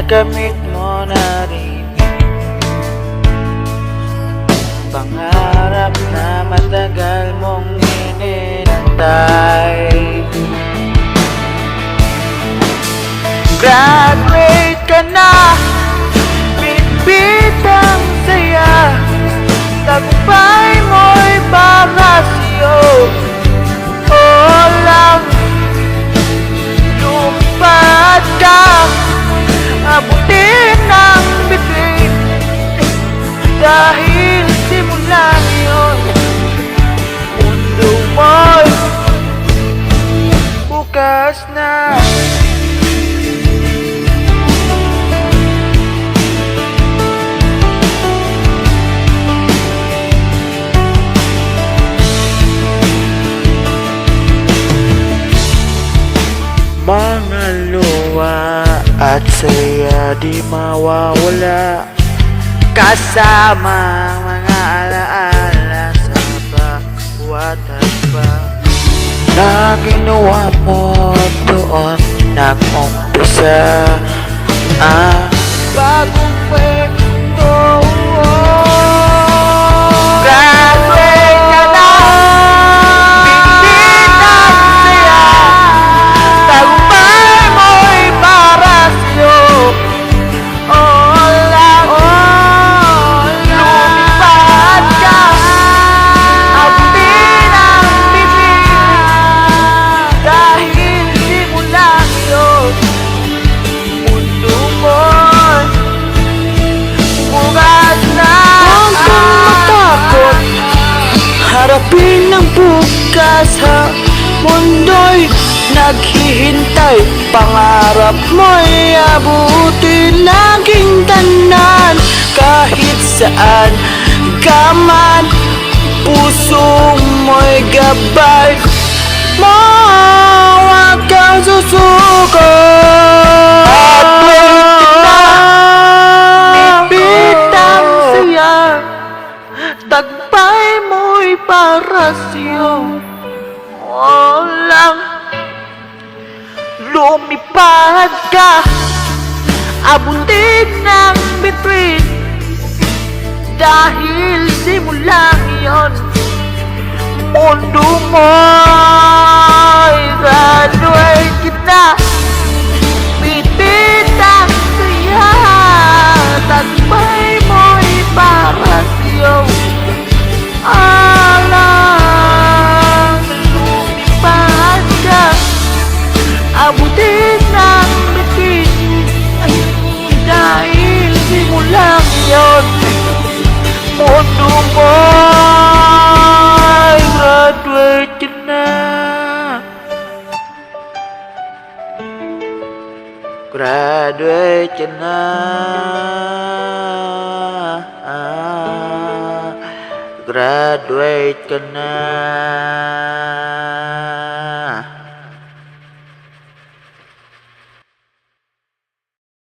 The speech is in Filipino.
nakamit mo na rin pangarap na matagal mong hinintay. Graduate ka na, bitbit ang saya, tagumpay mo'y para sa'yo. O lang, lumipad ka, abutin ang bituin, dahil simula ngayon mundo mo'y bukas na. Mga luha at saya di mawawala, kasama mga alaala sa bawat hakbang na ginawa mo doon nag-umpisa. Bagong kwento. Graduate ka na, bitbit ang saya, tagumpay mo'y para sa'yo. O lang, lumipad ka, abutin ang bibig, dahil simula ngayon mundo mo'y bukas na. Huwag kang matakot, harapin ang bukas ha. Mundo'y naghihintay, pangarap mo'y abutin. Laging tandaan, kahit saan ka man, puso mo'y gabay mo, huwag kang susuko. At bitbit ang saya, tagbay mo'y para sa'yo. O lang, lumipad ka, abutin ng bituin, dahil simula ngayon mundo mo'y graduate ka na, bitbit ang saya, tagbay mo'y para sa'yo. Alang, lumipad ka, abutin ng bituin, dahil simula ngayon mundo mo'y graduate ka na. Graduate ka na, graduate ka na.